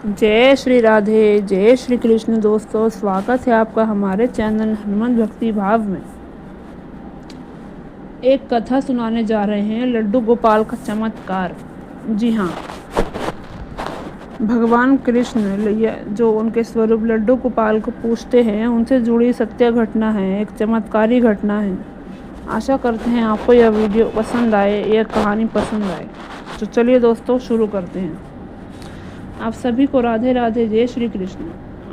जय श्री राधे, जय श्री कृष्ण। दोस्तों, स्वागत है आपका हमारे चैनल हनुमान भक्ति भाव में। एक कथा सुनाने जा रहे हैं, लड्डू गोपाल का चमत्कार। जी हाँ, भगवान कृष्ण जो उनके स्वरूप लड्डू गोपाल को पूछते हैं, उनसे जुड़ी सत्य घटना है, एक चमत्कारी घटना है। आशा करते हैं आपको यह वीडियो पसंद आए, यह कहानी पसंद आए। तो चलिए दोस्तों, शुरू करते हैं। आप सभी को राधे राधे, जय श्री कृष्ण।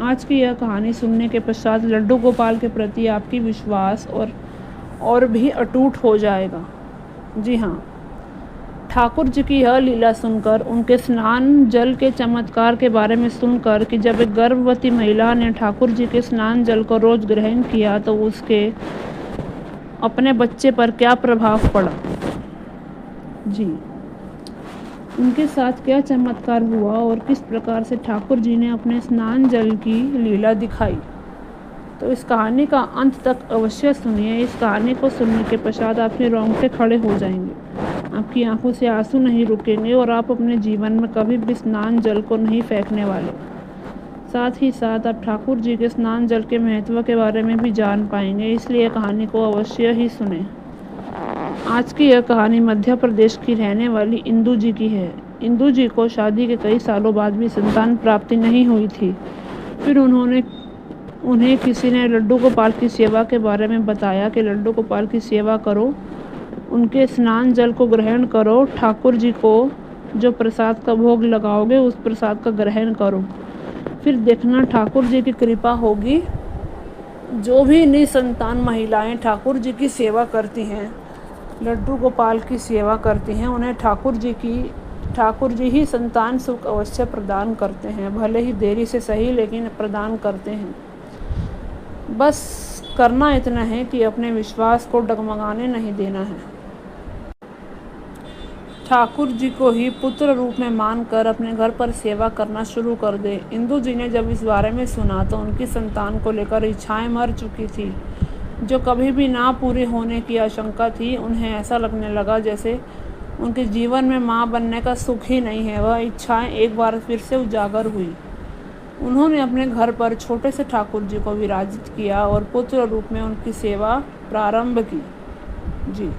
आज की यह कहानी सुनने के पश्चात लड्डू गोपाल के प्रति आपकी विश्वास और भी अटूट हो जाएगा। जी हाँ, ठाकुर जी की यह लीला सुनकर, उनके स्नान जल के चमत्कार के बारे में सुनकर कि जब एक गर्भवती महिला ने ठाकुर जी के स्नान जल को रोज ग्रहण किया तो उसके अपने बच्चे पर क्या प्रभाव पड़ा। जी, उनके साथ क्या चमत्कार हुआ और किस प्रकार से ठाकुर जी ने अपने स्नान जल की लीला दिखाई, तो इस कहानी का अंत तक अवश्य सुनिए। इस कहानी को सुनने के पश्चात आपके रोंगटे खड़े हो जाएंगे, आपकी आंखों से आंसू नहीं रुकेंगे और आप अपने जीवन में कभी भी स्नान जल को नहीं फेंकने वाले। साथ ही साथ आप ठाकुर जी के स्नान जल के महत्व के बारे में भी जान पाएंगे, इसलिए कहानी को अवश्य ही सुने। आज की यह कहानी मध्य प्रदेश की रहने वाली इंदू जी की है। इंदू जी को शादी के कई सालों बाद भी संतान प्राप्ति नहीं हुई थी। फिर उन्हें किसी ने लड्डू गोपाल की सेवा के बारे में बताया कि लड्डू गोपाल की सेवा करो, उनके स्नान जल को ग्रहण करो, ठाकुर जी को जो प्रसाद का भोग लगाओगे उस प्रसाद का ग्रहण करो, फिर देखना ठाकुर जी की कृपा होगी। जो भी निसंतान महिलाएं ठाकुर जी की सेवा करती हैं, लड्डू गोपाल की सेवा करती हैं, उन्हें ठाकुर जी ही संतान सुख अवश्य प्रदान करते हैं। भले ही देरी से सही, लेकिन प्रदान करते हैं। बस करना इतना है कि अपने विश्वास को डगमगाने नहीं देना है। ठाकुर जी को ही पुत्र रूप में मानकर अपने घर पर सेवा करना शुरू कर दे। इंदू जी ने जब इस बारे में सुना तो उनकी संतान को लेकर इच्छाएं मर चुकी थी, जो कभी भी ना पूरी होने की आशंका थी। उन्हें ऐसा लगने लगा जैसे उनके जीवन में माँ बनने का सुख ही नहीं है। वह इच्छाएं एक बार फिर से उजागर हुई। उन्होंने अपने घर पर छोटे से ठाकुर जी को विराजित किया और पुत्र रूप में उनकी सेवा प्रारंभ की। जी,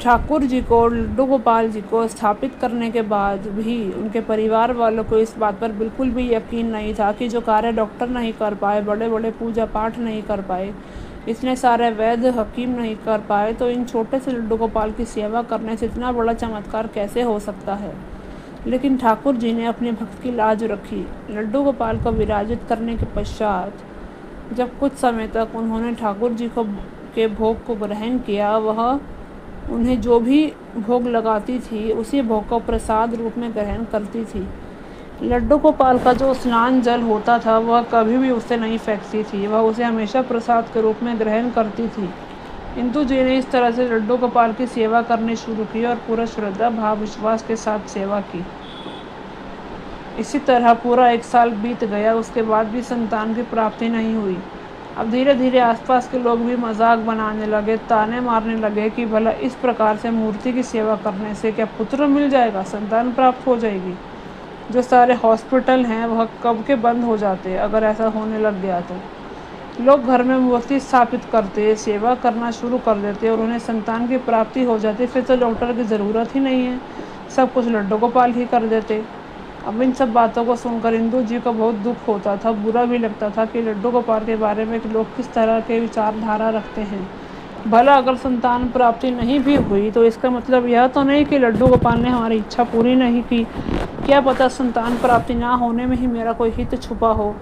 ठाकुर जी को, लड्डू गोपाल जी को स्थापित करने के बाद भी उनके परिवार वालों को इस बात पर बिल्कुल भी यकीन नहीं था कि जो कार्य डॉक्टर नहीं कर पाए, बड़े बड़े पूजा पाठ नहीं कर पाए, इतने सारे वैद्य हकीम नहीं कर पाए, तो इन छोटे से लड्डू गोपाल की सेवा करने से इतना बड़ा चमत्कार कैसे हो सकता है। लेकिन ठाकुर जी ने अपने भक्त की लाज रखी। लड्डू गोपाल को विराजित करने के पश्चात जब कुछ समय तक उन्होंने ठाकुर जी के भोग को ग्रहण किया, वह उन्हें जो भी भोग लगाती थी उसी भोग को प्रसाद रूप में ग्रहण करती थी। लड्डू गोपाल का जो स्नान जल होता था वह कभी भी उसे नहीं फेंकती थी, वह उसे हमेशा प्रसाद के रूप में ग्रहण करती थी। इंदू जी ने इस तरह से लड्डू गोपाल की सेवा करनी शुरू की और पूरा श्रद्धा भाव विश्वास के साथ सेवा की। इसी तरह पूरा 1 साल बीत गया। उसके बाद भी संतान की प्राप्ति नहीं हुई। अब धीरे धीरे आसपास के लोग भी मजाक बनाने लगे, ताने मारने लगे कि भला इस प्रकार से मूर्ति की सेवा करने से क्या पुत्र मिल जाएगा, संतान प्राप्त हो जाएगी। जो सारे हॉस्पिटल हैं वह कब के बंद हो जाते अगर ऐसा होने लग गया तो। लोग घर में मूर्ति स्थापित करते, सेवा करना शुरू कर देते और उन्हें संतान की प्राप्ति हो जाती। फिर तो डॉक्टर की ज़रूरत ही नहीं है, सब कुछ लड्डू गोपाल ही कर देते। अब इन सब बातों को सुनकर इंदू जी को बहुत दुख होता था, बुरा भी लगता था कि लड्डू गोपाल के बारे में कि लोग किस तरह के विचारधारा रखते हैं। भला अगर संतान प्राप्ति नहीं भी हुई तो इसका मतलब यह तो नहीं कि लड्डू गोपाल ने हमारी इच्छा पूरी नहीं की। क्या पता संतान प्राप्ति ना होने में ही मेरा कोई हित छुपा हो,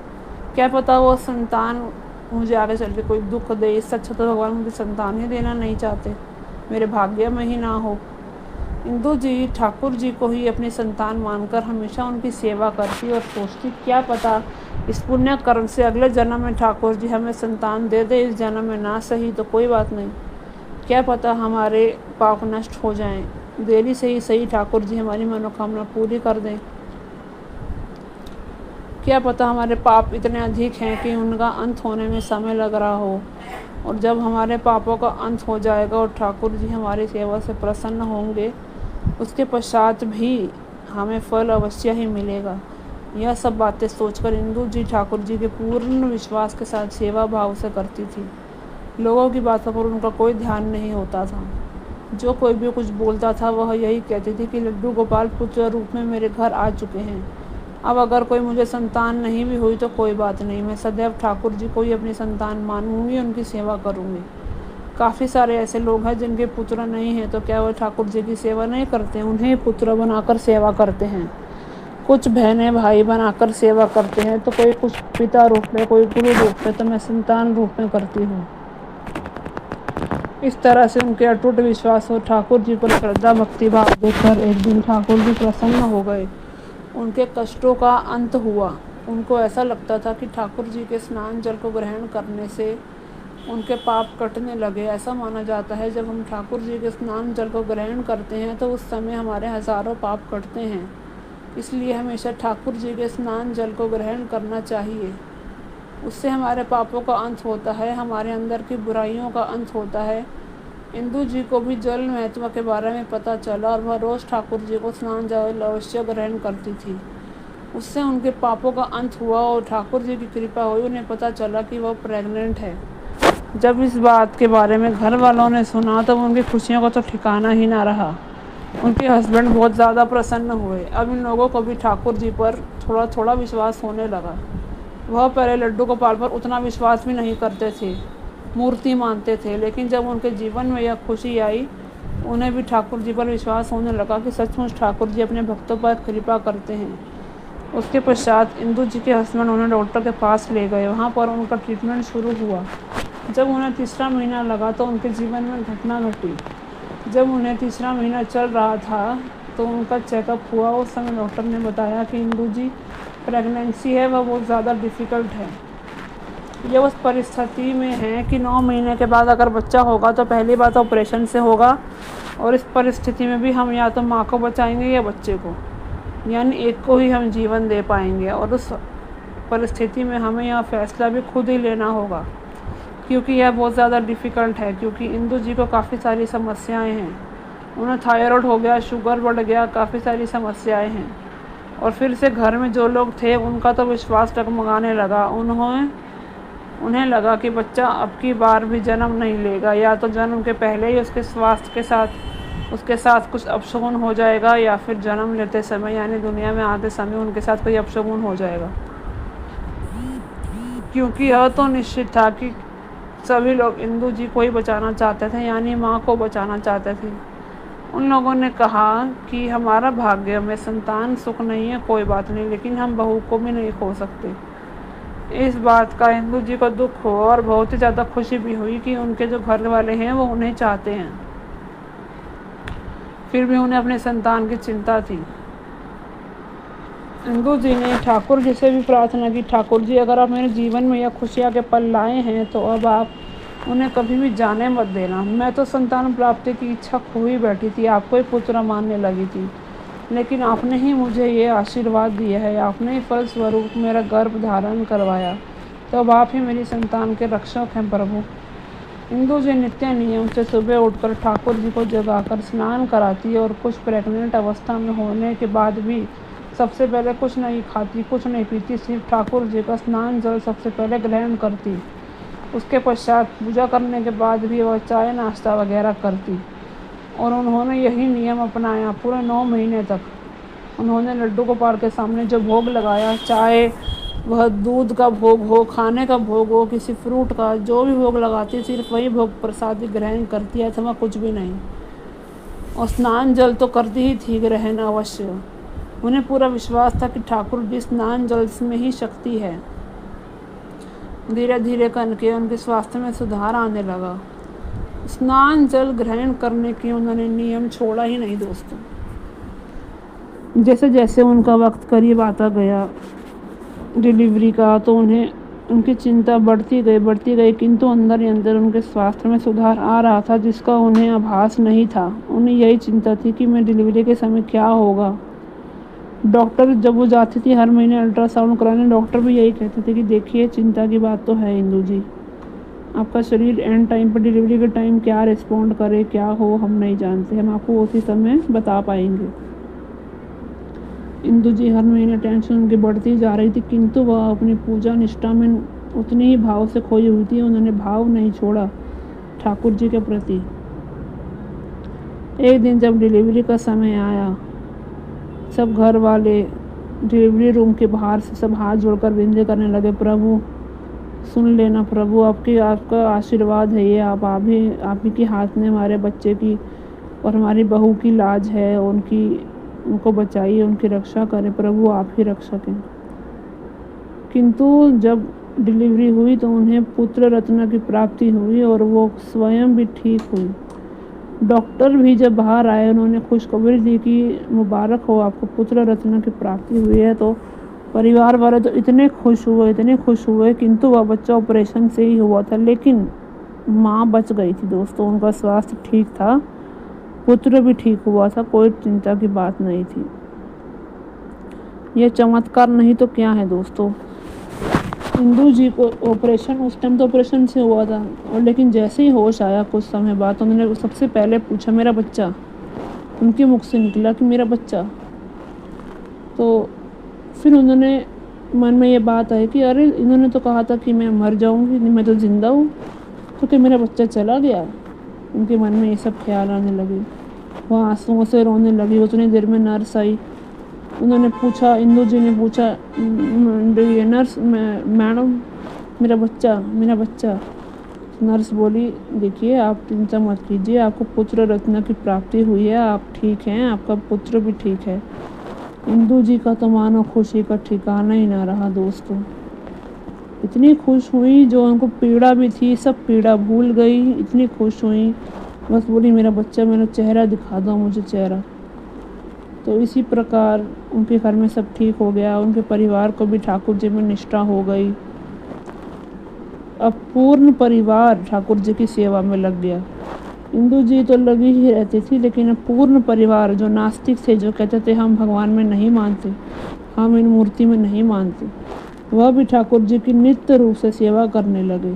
क्या पता वो संतान मुझे आगे चल के कोई दुख दे। इससे अच्छा तो भगवान मुझे संतान ही देना नहीं चाहते, मेरे भाग्य में ही ना हो। इंदू जी ठाकुर जी को ही अपनी संतान मानकर हमेशा उनकी सेवा करती और सोचती, क्या पता इस पुण्य कर्म से अगले जन्म में ठाकुर जी हमें संतान दे दे। इस जन्म में ना सही तो कोई बात नहीं, क्या पता हमारे पाप नष्ट हो जाएं। देरी से ही सही ठाकुर जी हमारी मनोकामना पूरी कर दें। क्या पता हमारे पाप इतने अधिक हैं कि उनका अंत होने में समय लग रहा हो, और जब हमारे पापों का अंत हो जाएगा और ठाकुर जी हमारी सेवा से प्रसन्न होंगे, उसके पश्चात भी हमें फल अवश्य ही मिलेगा। यह सब बातें सोचकर इंदु जी ठाकुर जी के पूर्ण विश्वास के साथ सेवा भाव से करती थी। लोगों की बातों पर उनका कोई ध्यान नहीं होता था। जो कोई भी कुछ बोलता था वह यही कहती थी कि लड्डू गोपाल पुत्र रूप में मेरे घर आ चुके हैं। अब अगर कोई मुझे संतान नहीं भी हुई तो कोई बात नहीं, मैं सदैव ठाकुर जी को ही अपनी संतान मानूंगी, उनकी सेवा करूंगी। काफ़ी सारे ऐसे लोग हैं जिनके पुत्र नहीं हैं, तो क्या वह ठाकुर जी की सेवा नहीं करते, उन्हें पुत्र बनाकर सेवा करते हैं। कुछ बहनें भाई बनाकर सेवा करते हैं, तो कोई कुछ पिता रूप में, कोई गुरु रूप में, तो मैं संतान रूप में करती हूँ। इस तरह से उनके अटूट विश्वास और ठाकुर जी पर श्रद्धा भक्ति भाव देखकर एक दिन ठाकुर जी प्रसन्न हो गए। उनके कष्टों का अंत हुआ। उनको ऐसा लगता था कि ठाकुर जी के स्नान जल को ग्रहण करने से उनके पाप कटने लगे। ऐसा माना जाता है जब हम ठाकुर जी के स्नान जल को ग्रहण करते हैं तो उस समय हमारे हज़ारों पाप कटते हैं। इसलिए हमेशा ठाकुर जी के स्नान जल को ग्रहण करना चाहिए। उससे हमारे पापों का अंत होता है, हमारे अंदर की बुराइयों का अंत होता है। इंदु जी को भी जल महत्व के बारे में पता चला और वह रोज़ ठाकुर जी को स्नान जल अवश्य ग्रहण करती थी। उससे उनके पापों का अंत हुआ और ठाकुर जी की कृपा हुई। उन्हें पता चला कि वह प्रेग्नेंट है। जब इस बात के बारे में घर वालों ने सुना तब उनकी खुशियों का तो ठिकाना ही ना रहा। उनके हस्बैंड बहुत ज़्यादा प्रसन्न हुए। अब इन लोगों को भी ठाकुर जी पर थोड़ा थोड़ा विश्वास होने लगा। वह पहले लड्डू गोपाल पर उतना विश्वास भी नहीं करते थे, मूर्ति मानते थे, लेकिन जब उनके जीवन में यह खुशी आई उन्हें भी ठाकुर जी पर विश्वास होने लगा कि सचमुच ठाकुर जी अपने भक्तों पर कृपा करते हैं। उसके पश्चात इंदु जी के हस्बैंड उन्हें डॉक्टर के पास ले गए। वहाँ पर उनका ट्रीटमेंट शुरू हुआ। जब उन्हें तीसरा महीना लगा तो उनके जीवन में घटना घटी। जब उन्हें तीसरा महीना चल रहा था तो उनका चेकअप हुआ। उस समय डॉक्टर ने बताया कि इंदु जी प्रेगनेंसी है वह बहुत ज़्यादा डिफ़िकल्ट है। ये उस परिस्थिति में है कि 9 महीने के बाद अगर बच्चा होगा तो पहली बात ऑपरेशन से होगा, और इस परिस्थिति में भी हम या तो माँ को बचाएंगे या बच्चे को, यानी एक को ही हम जीवन दे पाएंगे। और उस परिस्थिति में हमें यह फैसला भी खुद ही लेना होगा, क्योंकि यह बहुत ज़्यादा डिफ़िकल्ट है। क्योंकि इंदु जी को काफ़ी सारी समस्याएं हैं। उन्हें थायराइड हो गया, शुगर बढ़ गया, काफ़ी सारी समस्याएं हैं। और फिर से घर में जो लोग थे उनका तो विश्वास डगमगाने लगा। उन्हें लगा कि बच्चा अब की बार भी जन्म नहीं लेगा, या तो जन्म के पहले ही उसके स्वास्थ्य उसके साथ कुछ अपशगुन हो जाएगा, या फिर जन्म लेते समय यानी दुनिया में आते समय उनके साथ कोई अपशगुन हो जाएगा। क्योंकि यह तो निश्चित था कि सभी लोग इंदु जी को ही बचाना चाहते थे, यानी माँ को बचाना चाहते थे। उन लोगों ने कहा कि हमारा भाग्य में संतान सुख नहीं है, कोई बात नहीं, लेकिन हम बहू को भी नहीं खो सकते। इस बात का इंदु जी को दुख हुआ और बहुत ही ज़्यादा खुशी भी हुई कि उनके जो घर वाले हैं वो उन्हें चाहते हैं। फिर भी उन्हें अपने संतान की चिंता थी। इंदु जी ने ठाकुर जी से भी प्रार्थना की, ठाकुर जी अगर आप मेरे जीवन में यह खुशियाँ के पल लाए हैं तो अब आप उन्हें कभी भी जाने मत देना। मैं तो संतान प्राप्ति की इच्छा खो ही बैठी थी, आपको ही पुत्र मानने लगी थी, लेकिन आपने ही मुझे ये आशीर्वाद दिया है, आपने ही फल स्वरूप मेरा गर्भ धारण करवाया, तो अब आप ही मेरी संतान के रक्षक हैं प्रभु। इंदु जी नित्य नियम से सुबह उठकर ठाकुर जी को जगाकर स्नान कराती और कुछ प्रेग्नेंट अवस्था में होने के बाद भी सबसे पहले कुछ नहीं खाती, कुछ नहीं पीती, सिर्फ ठाकुर जी का स्नान जल सबसे पहले ग्रहण करती। उसके पश्चात पूजा करने के बाद भी वह चाय नाश्ता वगैरह करती। और उन्होंने यही नियम अपनाया पूरे 9 महीने तक। उन्होंने लड्डू गोपाल के सामने जो भोग लगाया, चाहे वह दूध का भोग हो, खाने का भोग हो, किसी फ्रूट का, जो भी भोग लगाती सिर्फ वही भोग प्रसादी ग्रहण करती है, अथवा कुछ भी नहीं। और स्नान जल तो करती ही थी ग्रहण अवश्य। उन्हें पूरा विश्वास था कि ठाकुर जी स्नान जल में ही शक्ति है। धीरे धीरे करके उनके स्वास्थ्य में सुधार आने लगा। स्नान जल ग्रहण करने की उन्होंने नियम छोड़ा ही नहीं दोस्तों। जैसे जैसे उनका वक्त करीब आता गया डिलीवरी का, तो उन्हें उनकी चिंता बढ़ती गई, किंतु अंदर ही अंदर उनके स्वास्थ्य में सुधार आ रहा था, जिसका उन्हें आभास नहीं था। उन्हें यही चिंता थी कि मैं डिलीवरी के समय क्या होगा। डॉक्टर जब वो जाती थी हर महीने अल्ट्रासाउंड कराने, डॉक्टर भी यही कहते थे कि देखिए चिंता की बात तो है इंदु जी, आपका शरीर एंड टाइम पर डिलीवरी के टाइम क्या रिस्पॉन्ड करे, क्या हो हम नहीं जानते, हम आपको उसी समय बता पाएंगे। इंदु जी हर महीने टेंशन उनकी बढ़ती जा रही थी, किंतु वह अपनी पूजा निष्ठा में उतनी ही भाव से खोई हुई थी। उन्होंने भाव नहीं छोड़ा ठाकुर जी के प्रति। एक दिन जब डिलीवरी का समय आया, सब घर वाले डिलीवरी रूम के बाहर से सब हाथ जोड़कर विनती करने लगे, प्रभु सुन लेना प्रभु, आपका आशीर्वाद है ये, आप ही के हाथ में हमारे बच्चे की और हमारी बहू की लाज है, उनको बचाइए, उनकी रक्षा करें प्रभु, आप ही रक्षक हैं। किंतु जब डिलीवरी हुई तो उन्हें पुत्र रत्न की प्राप्ति हुई और वो स्वयं भी ठीक हुई। डॉक्टर भी जब बाहर आए, उन्होंने खुशखबरी दी कि मुबारक हो, आपको पुत्र रत्न की प्राप्ति हुई है, तो परिवार वाले तो इतने खुश हुए। किंतु वह बच्चा ऑपरेशन से ही हुआ था, लेकिन माँ बच गई थी दोस्तों, उनका स्वास्थ्य ठीक था, पुत्र भी ठीक हुआ था, कोई चिंता की बात नहीं थी। यह चमत्कार नहीं तो क्या है दोस्तों। इंदु जी को ऑपरेशन, उस टाइम तो ऑपरेशन से हुआ था, और लेकिन जैसे ही होश आया कुछ समय बाद, उन्होंने सबसे पहले पूछा मेरा बच्चा, उनके मुख से निकला कि मेरा बच्चा। तो फिर उन्होंने मन में ये बात आई कि अरे इन्होंने तो कहा था कि मैं मर जाऊंगी, मैं तो जिंदा हूँ, तो क्या मेरा बच्चा चला गया। उनके मन में ये सब ख्याल आने लगे, वह आंसुओं से रोने लगी। उतनी देर में नर्स आई, उन्होंने पूछा, इंदु जी ने पूछा, नर्स मैडम मेरा बच्चा। नर्स बोली, देखिए आप चिंता मत कीजिए, आपको पुत्र रत्न की प्राप्ति हुई है, आप ठीक हैं, आपका पुत्र भी ठीक है। इंदु जी का तो मानो खुशी का ठिकाना ही ना रहा दोस्तों। इतनी खुश हुई, जो उनको पीड़ा भी थी सब पीड़ा भूल गई, इतनी खुश हुई, बस बोली मेरा बच्चा, मेरा चेहरा दिखा दो मुझे चेहरा। तो इसी प्रकार उनके घर में सब ठीक हो गया, उनके परिवार को भी ठाकुर जी में निष्ठा हो गई। अब पूर्ण परिवार ठाकुर जी की सेवा में लग गया। इंदु जी तो लगी ही रहती थी, लेकिन अब पूर्ण परिवार, जो नास्तिक थे, जो कहते थे हम भगवान में नहीं मानते, हम इन मूर्ति में नहीं मानते, वह भी ठाकुर जी की नित्य रूप से सेवा करने लगे।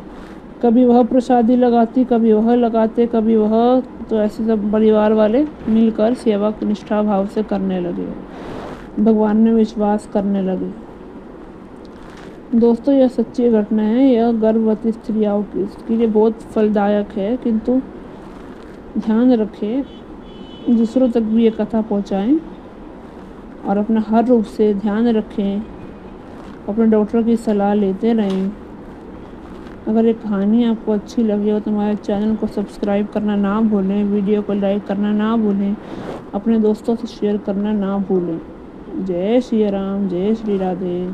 कभी वह प्रसादी लगाती, कभी वह लगाते, कभी वह, तो ऐसे सब परिवार वाले मिलकर सेवा निष्ठा भाव से करने लगे, भगवान में विश्वास करने लगे। दोस्तों यह सच्ची घटना है, यह गर्भवती स्त्रियों की इसके लिए बहुत फलदायक है, किंतु ध्यान रखें दूसरों तक भी ये कथा पहुंचाएं और अपना हर रूप से ध्यान रखें, अपने डॉक्टर की सलाह लेते रहें। अगर ये कहानी आपको अच्छी लगी हो तो हमारे चैनल को सब्सक्राइब करना ना भूलें, वीडियो को लाइक करना ना भूलें, अपने दोस्तों से शेयर करना ना भूलें। जय श्री राम, जय श्री राधे।